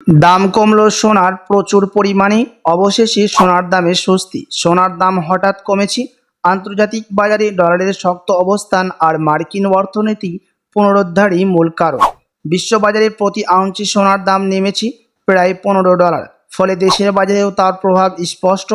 দাম কমলো সোনার প্রচুর পরিমাণে, অবশেষে সোনার দামে স্বস্তি। সোনার দাম হঠাৎ কমেছে। আন্তর্জাতিক বাজারে ডলারের শক্ত অবস্থান আর মার্কিন অর্থনীতি পুনরুদ্ধারই মূল কারণ। বিশ্ববাজারে প্রতি আউন্সে সোনার দাম নেমেছে প্রায় $15, ফলে দেশের বাজারেও তার প্রভাব স্পষ্ট।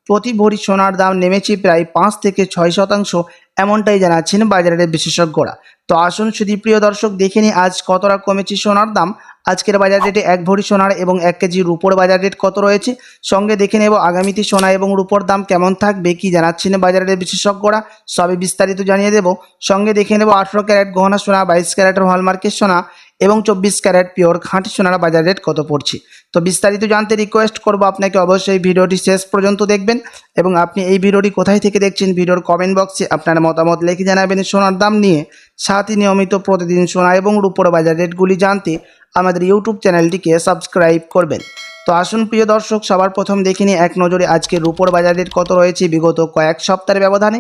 প্রতি ভরি সোনার দাম নেমেছে প্রায় 5 থেকে 6%, এমনটাই জানাচ্ছেন বাজারের বিশেষজ্ঞরা। তো আসুন শুধু প্রিয় দর্শক, দেখে নিই আজ কতটা কমেছে সোনার দাম। আজকের বাজার রেটে 1 ভরি সোনার এবং 1 কেজি রূপোর বাজার রেট কত রয়েছে, সঙ্গে দেখে নেব আগামীতে সোনা এবং রূপোর দাম কেমন থাকবে, কি জানাচ্ছেন বাজারের বিশেষজ্ঞরা, সবই বিস্তারিত জানিয়ে দেব। সঙ্গে দেখে নেব 18 ক্যারেট গহনা সোনা, 22 ক্যারেটের হলমার্কের সোনা এবং 24 ক্যারেট পিওর খাঁটি সোনার বাজার রেট কত পড়ছে। তো বিস্তারিত জানতে রিকোয়েস্ট করব আপনাকে অবশ্যই ভিডিওটি শেষ পর্যন্ত দেখবেন, এবং আপনি এই ভিডিওটি কোথায় থেকে দেখছেন ভিডিওর কমেন্ট বক্সে আপনার মতামত লিখে জানাবেন সোনার দাম নিয়ে। সাথে নিয়মিত প্রতিদিন সোনা এবং রূপোর বাজার রেটগুলি জানতে আমাদের ইউটিউব চ্যানেলটিকে সাবস্ক্রাইব করবেন। তো আসুন প্রিয় দর্শক, সবার প্রথম দেখে নিই এক নজরে আজকে রূপোর বাজার রেট কত রয়েছে বিগত কয়েক সপ্তাহের ব্যবধানে।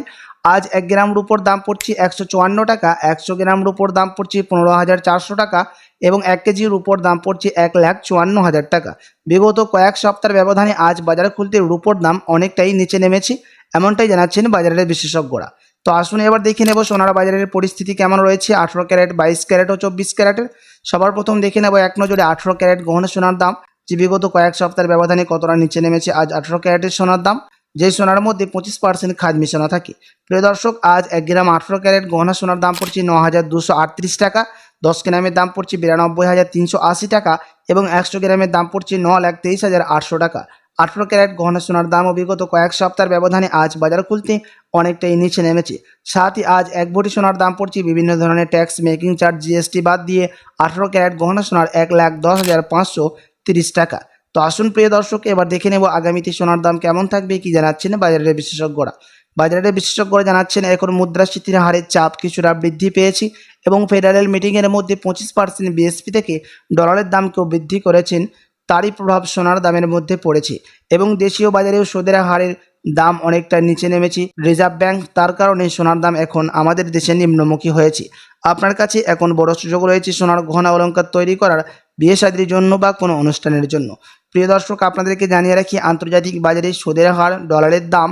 আজ 1 গ্রাম রূপোর দাম পড়ছে 154 টাকা, 100 গ্রাম রূপোর দাম পড়ছে 15,400 টাকা এবং 1 কেজি রূপোর দাম পড়ছে 1,54,000 টাকা। বিগত কয়েক সপ্তাহের ব্যবধানে আজ বাজার খুলতে রূপোর দাম অনেকটাই নিচে নেমেছে, এমনটাই জানাচ্ছেন বাজারের বিশেষজ্ঞরা। তো আসুন এবার দেখে নেব সোনার বাজারের পরিস্থিতি কেমন রয়েছে 18 ক্যারেট, 22 ক্যারেট ও 24 ক্যারেটের। সবার প্রথম দেখে নেব এক নজরে 18 ক্যারেট গহনা সোনার দাম, যে বিগত কয়েক সপ্তাহের ব্যবধানে কতটা নিচে নেমেছে। আজ 18 ক্যারেটের সোনার দাম, যে সোনার মধ্যে 25% খাদ মিশানো থাকে। প্রিয় দর্শক, আজ 1 গ্রাম 18 ক্যারেট গহনা সোনার দাম পড়ছে 9,238 টাকা, 10 গ্রামের দাম পড়ছে 92,380 টাকা এবং 100 গ্রামের দাম পড়ছে 9,23,800 টাকা। 18 ক্যারেট গহনা সোনার দামও বিগত কয়েক সপ্তাহের ব্যবধানে আজ বাজার খুলতে অনেকটাই নিচে নেমেছে। সাথে আজ 1 ভরি সোনার দাম পড়ছে বিভিন্ন ধরনের ট্যাক্স, মেকিং চার্জ, জিএসটি বাদ দিয়ে 18 ক্যারেট গহনা সোনার 1,10,530 টাকা। তো আসুন প্রিয় দর্শক, এবার দেখে নেব আগামীতে সোনার দাম কেমন থাকবে, কি জানাচ্ছেন বাজারের বিশেষজ্ঞরা। বাজারের বিশেষজ্ঞরা জানাচ্ছেন এখন মুদ্রাস্ফীতির হারের চাপ কিছুটা বৃদ্ধি পেয়েছে এবং ফেডারেল মিটিংয়ের মধ্যে 25% বিএসপি থেকে ডলারের দামকেও বৃদ্ধি করেছেন, তারই প্রভাব সোনার দামের মধ্যে পড়েছে এবং দেশীয় বাজারেও সুদের হারের দাম অনেকটা নিচে নেমেছে রিজার্ভ ব্যাংক, তার কারণে সোনার দাম এখন আমাদের দেশে নিম্নমুখী হয়েছে। আপনার কাছে এখন বড় সুযোগ রয়েছে সোনার গহনা অলংকার তৈরি করার, বিয়ে শাদীর জন্য বা কোনো অনুষ্ঠানের জন্য। প্রিয় দর্শক, আপনাদেরকে জানিয়ে রাখি আন্তর্জাতিক বাজারে সুদের হার, ডলারের দাম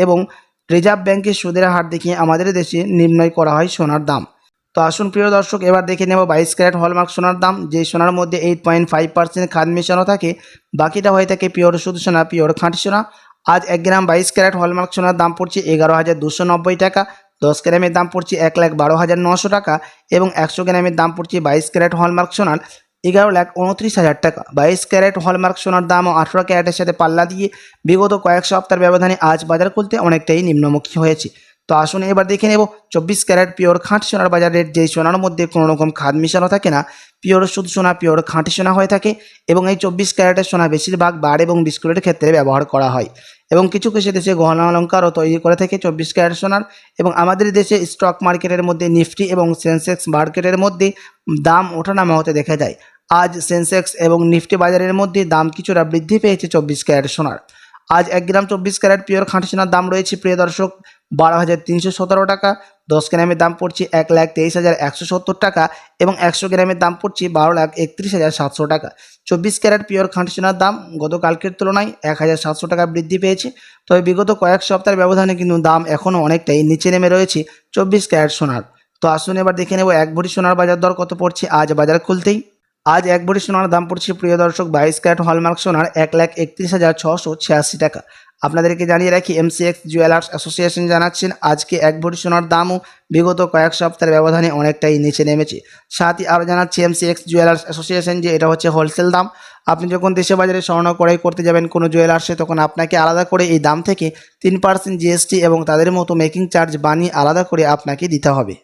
এবং রিজার্ভ ব্যাংকের সুদের হার দেখে আমাদের দেশে নির্ণয় করা হয় সোনার দাম। তো আসুন প্রিয় দর্শক, এবার দেখে নেব 22 ক্যারেট হলমার্ক সোনার দাম, যে সোনার মধ্যে 8.5% খাদ মেশানো থাকে, বাকিটা হয়ে থাকে পিওর শুধু সোনা, পিওর খাঁটি সোনা। আজ 1 গ্রাম 22 ক্যারেট হলমার্ক সোনার দাম পড়ছে 11,290 টাকা, 10 গ্রামের দাম পড়ছে 1,12,900 টাকা এবং 100 গ্রামের দাম পড়ছে 22 ক্যারেট হলমার্ক সোনার 11,29,000 টাকা। 22 ক্যারেট হলমার্ক সোনার দাম ও 18 ক্যারেটের সাথে পাল্লা দিয়ে বিগত কয়েক সপ্তাহের ব্যবধানে আজ বাজার খুলতে অনেকটাই নিম্নমুখী হয়েছে। তো আসুন এবার দেখে নেব 24 ক্যারেট পিওর খাঁটি সোনার বাজার রেট, যেই সোনার মধ্যে কোনো রকম খাদ মিশানো থাকে না, পিওর শুধু সোনা, পিওর খাঁটি সোনা হয়ে থাকে এবং এই 24 ক্যারেটের সোনা বেশিরভাগ বার এবং বিস্কুটের ক্ষেত্রে ব্যবহার করা হয় এবং কিছু কিছু দেশে গহনা অলঙ্কারও তৈরি করে থাকে 24 ক্যারেট সোনার। এবং আমাদের দেশে স্টক মার্কেটের মধ্যে নিফটি এবং সেন্সেক্স মার্কেটের মধ্যে দাম ওঠানামা হতে দেখা যায়। আজ সেন্সেক্স এবং নিফটি বাজারের মধ্যে দাম কিছুটা বৃদ্ধি পেয়েছে 24 ক্যারেট সোনার। আজ 1 গ্রাম 24 ক্যারেট পিওর খাঁটি সোনার দাম রয়েছে প্রিয় দর্শক 12,317 টাকা, 10 গ্রামের দাম পড়ছে 1,23,170 টাকা এবং 100 গ্রামের দাম পড়ছে 12,31,700 টাকা। 24 ক্যারেট পিওর খাঁটি সোনার দাম গতকালকের তুলনায় 1,700 টাকা বৃদ্ধি পেয়েছে। তবে বিগত কয়েক সপ্তাহের ব্যবধানে কিন্তু দাম এখনও অনেকটাই নিচে নেমে রয়েছে 24 ক্যারেট সোনার। তো আসুন এবার দেখে নেব 1 ভরি সোনার বাজার দর কত পড়ছে আজ বাজার খুলতেই। আজ 1 ভরি সোনার দাম পড়ছে প্রিয় দর্শক 22 ক্যারেট হলমার্ক সোনার 1,31,686 টাকা। আপনাদেরকে জানিয়ে রাখি এমসিএক্স জুয়েলার্স অ্যাসোসিয়েশন জানাচ্ছেন আজকে 1 ভরি সোনার দামও বিগত কয়েক সপ্তাহের ব্যবধানে অনেকটাই নিচে নেমেছে। সাথে আরও জানাচ্ছি এমসিএক্স জুয়েলার্স অ্যাসোসিয়েশন যে এটা হচ্ছে হোলসেল দাম। আপনি যখন দেশে বাজারে স্বর্ণ ক্রয় করতে যাবেন কোনো জুয়েলার্সে, তখন আপনাকে আলাদা করে এই দাম থেকে 3% জিএসটি এবং তাদের মতো মেকিং চার্জ বানিয়ে আলাদা করে আপনাকে দিতে হবে।